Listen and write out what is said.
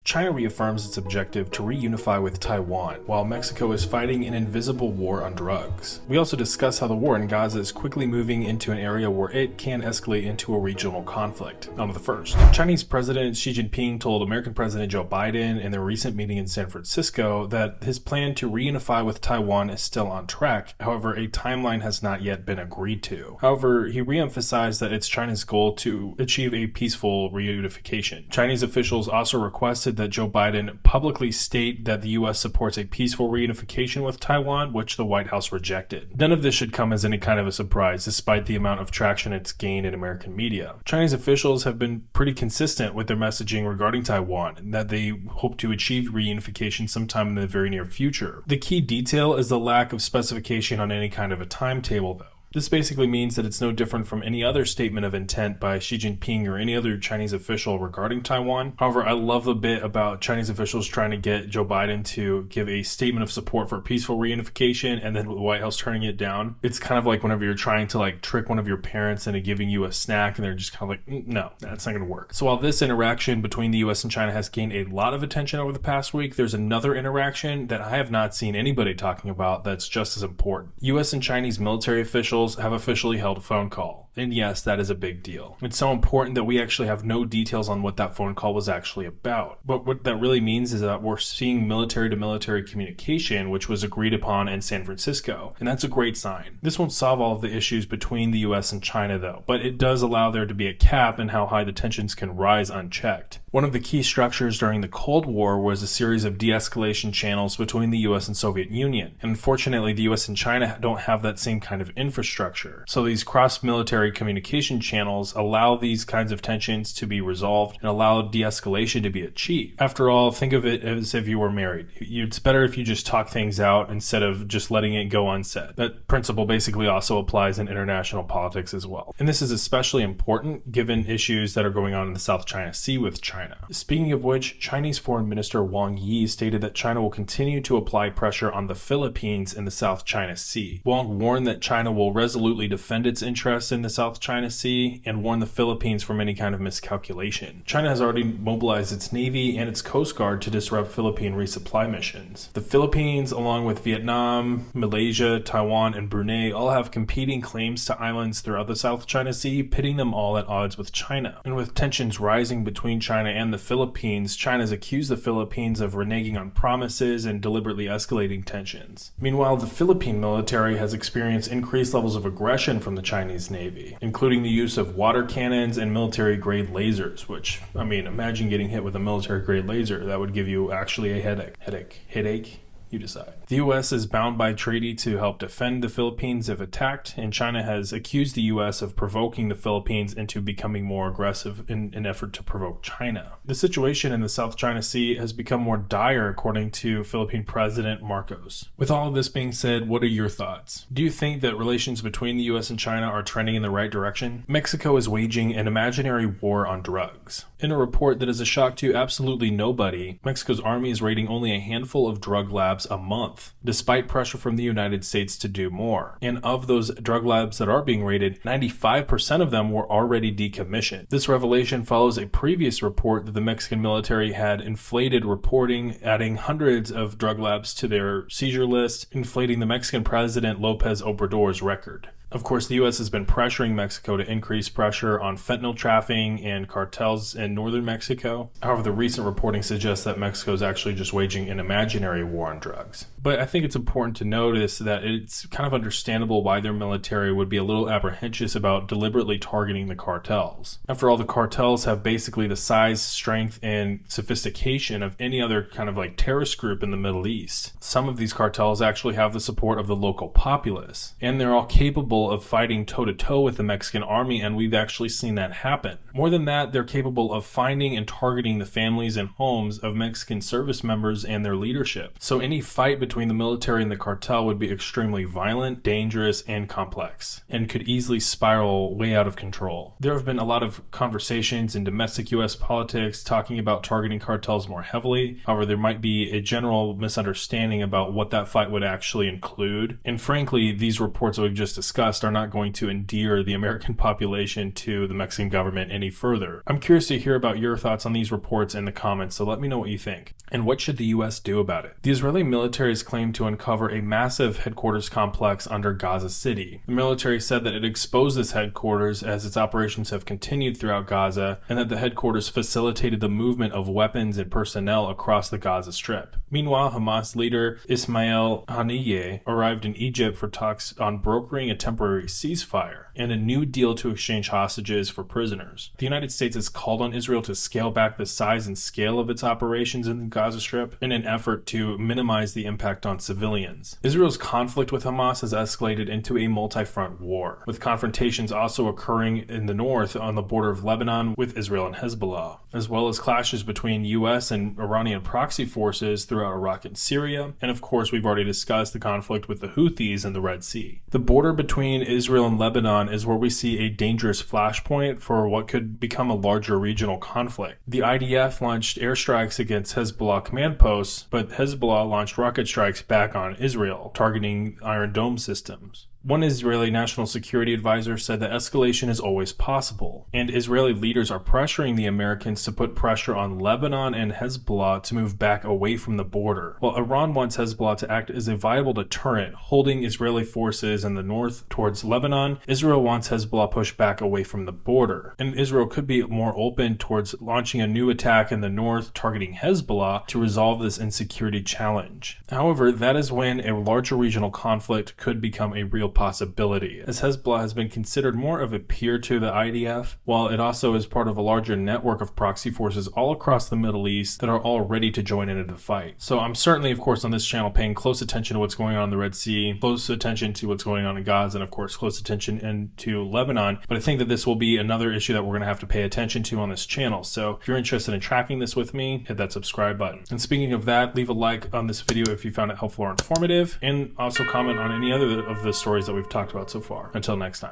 China reaffirms its objective to reunify with Taiwan, while Mexico is fighting an invisible war on drugs. We also discuss how the war in Gaza is quickly moving into an area where it can escalate into a regional conflict. On to the first. Chinese President Xi Jinping told American President Joe Biden in their recent meeting in San Francisco that his plan to reunify with Taiwan is still on track. However, a timeline has not yet been agreed to. However, he re-emphasized that it's China's goal to achieve a peaceful reunification. Chinese officials also requested that Joe Biden publicly state that the U.S. supports a peaceful reunification with Taiwan, which the White House rejected. None of this should come as any kind of a surprise, despite the amount of traction it's gained in American media. Chinese officials have been pretty consistent with their messaging regarding Taiwan, and that they hope to achieve reunification sometime in the very near future. The key detail is the lack of specification on any kind of a timetable, though. This basically means that it's no different from any other statement of intent by Xi Jinping or any other Chinese official regarding Taiwan. However, I love the bit about Chinese officials trying to get Joe Biden to give a statement of support for peaceful reunification and then the White House turning it down. It's kind of like whenever you're trying to trick one of your parents into giving you a snack and they're just kind of no, that's not going to work. So while this interaction between the US and China has gained a lot of attention over the past week, there's another interaction that I have not seen anybody talking about that's just as important. US and Chinese military officials have officially held a phone call. And yes, that is a big deal. It's so important that we actually have no details on what that phone call was actually about. But what that really means is that we're seeing military-to-military communication, which was agreed upon in San Francisco. And that's a great sign. This won't solve all of the issues between the US and China, though, but it does allow there to be a cap in how high the tensions can rise unchecked. One of the key structures during the Cold War was a series of de-escalation channels between the US and Soviet Union. And unfortunately, the US and China don't have that same kind of infrastructure. So these cross-military communication channels allow these kinds of tensions to be resolved and allow de-escalation to be achieved. After all, think of it as if you were married. It's better if you just talk things out instead of just letting it go unsaid. That principle basically also applies in international politics as well. And this is especially important given issues that are going on in the South China Sea with China. Speaking of which, Chinese Foreign Minister Wang Yi stated that China will continue to apply pressure on the Philippines in the South China Sea. Wang warned that China will resolutely defend its interests in the South China Sea and warn the Philippines from any kind of miscalculation. China has already mobilized its Navy and its Coast Guard to disrupt Philippine resupply missions. The Philippines, along with Vietnam, Malaysia, Taiwan, and Brunei, all have competing claims to islands throughout the South China Sea, pitting them all at odds with China. And with tensions rising between China and the Philippines, China's accused the Philippines of reneging on promises and deliberately escalating tensions. Meanwhile, the Philippine military has experienced increased levels of aggression from the Chinese Navy, including the use of water cannons and military-grade lasers, which, imagine getting hit with a military-grade laser. That would give you actually a headache. You decide. The U.S. is bound by treaty to help defend the Philippines if attacked, and China has accused the U.S. of provoking the Philippines into becoming more aggressive in an effort to provoke China. The situation in the South China Sea has become more dire, according to Philippine President Marcos. With all of this being said, what are your thoughts? Do you think that relations between the U.S. and China are trending in the right direction? Mexico is waging an imaginary war on drugs. In a report that is a shock to absolutely nobody, Mexico's army is raiding only a handful of drug labs a month, despite pressure from the United States to do more. And of those drug labs that are being raided, 95% of them were already decommissioned. This revelation follows a previous report that the Mexican military had inflated reporting, adding hundreds of drug labs to their seizure list, inflating the Mexican president Lopez Obrador's record. Of course, the U.S. has been pressuring Mexico to increase pressure on fentanyl trafficking and cartels in northern Mexico. However, the recent reporting suggests that Mexico is actually just waging an imaginary war on drugs. But I think it's important to notice that it's kind of understandable why their military would be a little apprehensive about deliberately targeting the cartels. After all, the cartels have basically the size, strength, and sophistication of any other kind of terrorist group in the Middle East. Some of these cartels actually have the support of the local populace, and they're all capable of fighting toe-to-toe with the Mexican army, and we've actually seen that happen. More than that, they're capable of finding and targeting the families and homes of Mexican service members and their leadership. So any fight between between the military and the cartel would be extremely violent, dangerous, and complex, and could easily spiral way out of control. There have been a lot of conversations in domestic US politics talking about targeting cartels more heavily. However, there might be a general misunderstanding about what that fight would actually include. And frankly, these reports that we've just discussed are not going to endear the American population to the Mexican government any further. I'm curious to hear about your thoughts on these reports in the comments, so let me know what you think. And what should the US do about it? The Israeli military has claimed to uncover a massive headquarters complex under Gaza City. The military said that it exposed this headquarters as its operations have continued throughout Gaza, and that the headquarters facilitated the movement of weapons and personnel across the Gaza Strip. Meanwhile, Hamas leader Ismail Haniyeh arrived in Egypt for talks on brokering a temporary ceasefire and a new deal to exchange hostages for prisoners. The United States has called on Israel to scale back the size and scale of its operations in the Gaza Strip in an effort to minimize the impact on civilians. Israel's conflict with Hamas has escalated into a multi-front war, with confrontations also occurring in the north on the border of Lebanon with Israel and Hezbollah, as well as clashes between US and Iranian proxy forces throughout Iraq and Syria, and of course we've already discussed the conflict with the Houthis in the Red Sea. The border between Israel and Lebanon is where we see a dangerous flashpoint for what could become a larger regional conflict. The IDF launched airstrikes against Hezbollah command posts, but Hezbollah launched rocket strikes back on Israel, targeting Iron Dome systems. One Israeli national security advisor said that escalation is always possible, and Israeli leaders are pressuring the Americans to put pressure on Lebanon and Hezbollah to move back away from the border. While Iran wants Hezbollah to act as a viable deterrent, holding Israeli forces in the north towards Lebanon, Israel wants Hezbollah pushed back away from the border, and Israel could be more open towards launching a new attack in the north targeting Hezbollah to resolve this insecurity challenge. However, that is when a larger regional conflict could become a real possibility, as Hezbollah has been considered more of a peer to the IDF, while it also is part of a larger network of proxy forces all across the Middle East that are all ready to join into the fight. So I'm certainly, of course, on this channel paying close attention to what's going on in the Red Sea, close attention to what's going on in Gaza, and of course close attention into Lebanon. But I think that this will be another issue that we're going to have to pay attention to on this channel. So if you're interested in tracking this with me, hit that subscribe button. And speaking of that, leave a like on this video if you found it helpful or informative, and also comment on any other of the stories that we've talked about so far. Until next time.